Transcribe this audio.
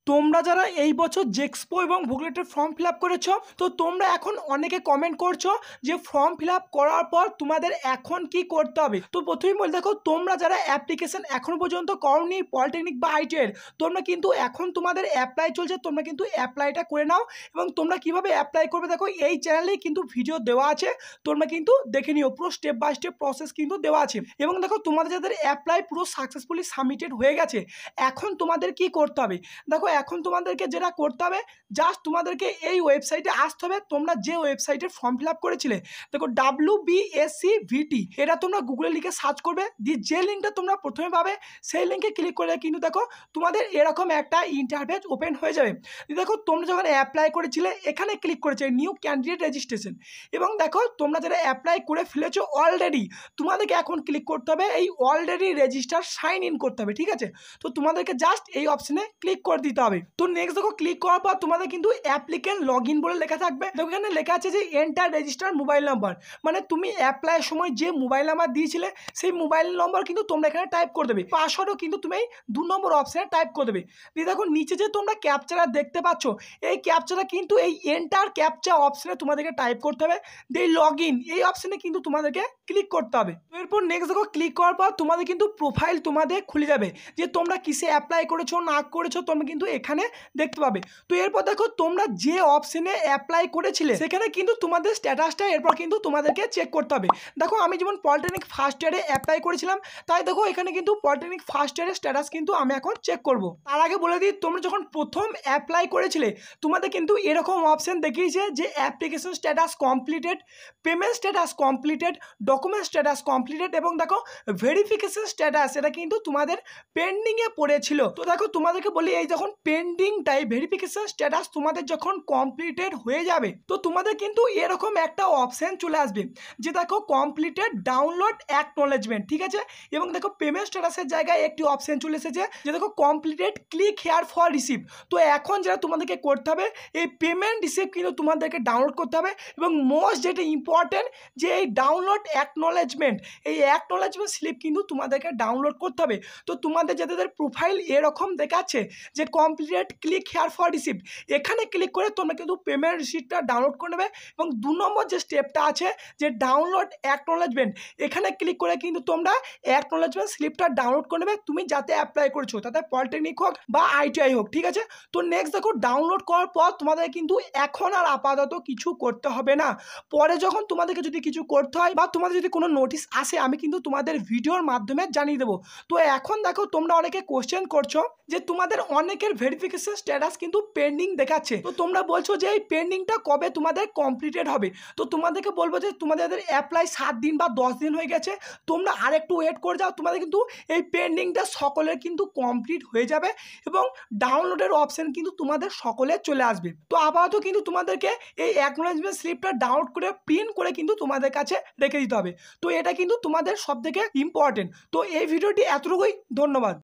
তোমরা যারা এই বছর জেক্সপো এবং ভুগলেটের ফর্ম ফিল আপ করেছো, তো তোমরা এখন অনেকে কমেন্ট করছো যে ফর্ম ফিল আপ করার পর তোমাদের এখন কি করতে হবে। তো প্রথমেই বলে দেখো, তোমরা যারা অ্যাপ্লিকেশন এখন পর্যন্ত করনি পলিটেকনিক বা আইটিআই, তোমরা কিন্তু এখন তোমাদের অ্যাপ্লাই চলছে, তোমরা কিন্তু অ্যাপ্লাইটা করে নাও। এবং তোমরা কিভাবে অ্যাপ্লাই করবে দেখো এই চ্যানেলেই কিন্তু ভিডিও দেওয়া আছে, তোমরা কিন্তু দেখে নিও, পুরো স্টেপ বাই স্টেপ প্রসেস কিন্তু দেওয়া আছে। এবং দেখো তোমাদের যাদের অ্যাপ্লাই পুরো সাকসেসফুলি সাবমিটেড হয়ে গেছে, এখন তোমাদের কি করতে হবে দেখো, এখন তোমাদেরকে যেটা করতে হবে, জাস্ট তোমাদেরকে এই ওয়েবসাইটে আসতে হবে। তোমরা যে ওয়েবসাইটে ফর্ম ফিল আপ করেছিলে, দেখো WBSCVT, এটা তোমরা গুগলে লিখে সার্চ করবে, দিয়ে যে লিঙ্কটা তোমরা প্রথমে পাবে সেই লিঙ্কে ক্লিক করলে কিন্তু দেখো তোমাদের এরকম একটা ইন্টারফেস ওপেন হয়ে যাবে। দেখো তোমরা যখন অ্যাপ্লাই করেছিলে এখানে ক্লিক করেছে নিউ ক্যান্ডিডেট রেজিস্ট্রেশন, এবং দেখো তোমরা যারা অ্যাপ্লাই করে ফেলেছো অলরেডি, তোমাদেরকে এখন ক্লিক করতে হবে এই অলরেডি রেজিস্টার সাইন ইন করতে হবে, ঠিক আছে। তো তোমাদেরকে জাস্ট এই অপশনে ক্লিক করে দিতে হবে। তো নেক্সট দেখো ক্লিক করার পর তোমাদের কিন্তু অ্যাপ্লিকেন্ট লগ ইন বলে লেখা থাকবে। দেখো এখানে লেখা আছে যে এন্টার রেজিস্টার মোবাইল নাম্বার, মানে তুমি অ্যাপ্লাইয়ের সময় যে মোবাইল নাম্বার দিয়েছিলে সেই মোবাইল নম্বর কিন্তু তোমরা এখানে টাইপ করে দেবে। পাসওয়ার্ডও কিন্তু তুমি এই 2 নম্বর অপশনে টাইপ করে দেবে। দিয়ে দেখো নিচে যে তোমরা ক্যাপচারা দেখতে পাচ্ছ, এই ক্যাপচারা কিন্তু এই এন্টার ক্যাপচা অপশনে তোমাদেরকে টাইপ করতে হবে। দিয়ে লগ ইন এই অপশনে কিন্তু তোমাদেরকে ক্লিক করতে হবে। এরপর নেক্সট দেখো ক্লিক করার পর তোমাদের কিন্তু প্রোফাইল তোমাদের খুলে যাবে, যে তোমরা কিসে অ্যাপ্লাই করেছো না করেছো তোমরা কিন্তু এখানে দেখতে পাবে। তো এরপর দেখো তোমরা যে অপশনে অ্যাপ্লাই করেছিলে সেখানে কিন্তু তোমাদের স্ট্যাটাসটা এরপর কিন্তু তোমাদেরকে চেক করতে হবে। দেখো আমি যেমন পলিটেকনিক ফার্স্ট ইয়ারে অ্যাপ্লাই করেছিলাম, তাই দেখো এখানে কিন্তু পলিটেকনিক ফার্স্ট ইয়ারের স্ট্যাটাস কিন্তু আমি এখন চেক করব। তার আগে বলে দিই, তোমরা যখন প্রথম অ্যাপ্লাই করেছিলে তোমাদের কিন্তু এরকম অপশন দেখিয়েছে যে application status completed, payment status completed, document status completed, এবং দেখো ভেরিফিকেশন স্ট্যাটাস এটা কিন্তু তোমাদের পেন্ডিংয়ে পড়েছিল। তো দেখো তোমাদেরকে বলি, এই যখন পেন্ডিংটাই ভেরিফিকেশন স্ট্যাটাস তোমাদের যখন কমপ্লিটেড হয়ে যাবে, তো তোমাদের কিন্তু এরকম একটা অপশন চলে আসবে যে দেখো কমপ্লিটেড ডাউনলোড অ্যাকনলেজমেন্ট, ঠিক আছে। এবং দেখো পেমেন্ট স্ট্যাটাসের জায়গায় একটি অপশন চলে এসেছে যে দেখো completed click here for receive. তো এখন যেটা তোমাদেরকে করতে হবে, এই পেমেন্ট রিসিভ কিন্তু তোমাদেরকে ডাউনলোড করতে হবে। এবং মোস্ট যেটা ইম্পর্টেন্ট, যে এই ডাউনলোড অ্যাকনলেজমেন্ট, এই অ্যাকনলেজমেন্ট স্লিপ কিন্তু তোমাদেরকে ডাউনলোড করতে হবে। তো তোমাদের যাদের প্রোফাইল এরকম দেখাচ্ছে যে completed click here for receive, এখানে ক্লিক করে তোমরা কিন্তু পেমেন্ট রিসিপ্টটা ডাউনলোড করে নেবে। এবং 2 নম্বর যে স্টেপটা আছে যে ডাউনলোড অ্যাকনলেজমেন্ট, এখানে ক্লিক করে কিন্তু তোমরা অ্যাকনলেজমেন্ট স্লিপটা ডাউনলোড করে নেবে, তুমি যাতে অ্যাপ্লাই করেছো, তাতে পলিটেকনিক হোক বা আইটিআই হোক, ঠিক আছে। তো নেক্সট দেখো ডাউনলোড করার পর তোমাদের কিন্তু এখন আর আপাতত কিছু করতে হবে না। পরে যখন তোমাদেরকে যদি কিছু করতে হয় বা তোমাদের যদি কোনো নোটিশ আসে, আমি কিন্তু তোমাদের ভিডিওর মাধ্যমে জানিয়ে দেবো। তো এখন দেখো তোমরা অনেকে কোশ্চেন করছো যে তোমাদের অনেকের ভেরিফিকেশন স্ট্যাটাস কিন্তু পেন্ডিং দেখাচ্ছে, তো তোমরা বলছো যে এই পেন্ডিংটা কবে তোমাদের কমপ্লিটেড হবে। তো তোমাদেরকে বলবো যে তোমাদের অ্যাপ্লাই 7 দিন বা 10 দিন হয়ে গেছে, তোমরা আরেকটু ওয়েট করে যাও, তোমাদের কিন্তু এই পেন্ডিংটা সকলের কিন্তু কমপ্লিট হয়ে যাবে এবং ডাউনলোডের অপশন কিন্তু তোমাদের সকলের চলে আসবে। তো আপাতত কিন্তু তোমাদেরকে এই অ্যাকনলেজমেন্ট স্লিপটা ডাউনলোড করে প্রিন্ট করে কিন্তু তোমাদের কাছে রেখে দিতে হবে। তো এটা কিন্তু তোমাদের সব থেকে ইম্পর্টেন্ট। তো এই ভিডিওটি এতটুকুই, ধন্যবাদ।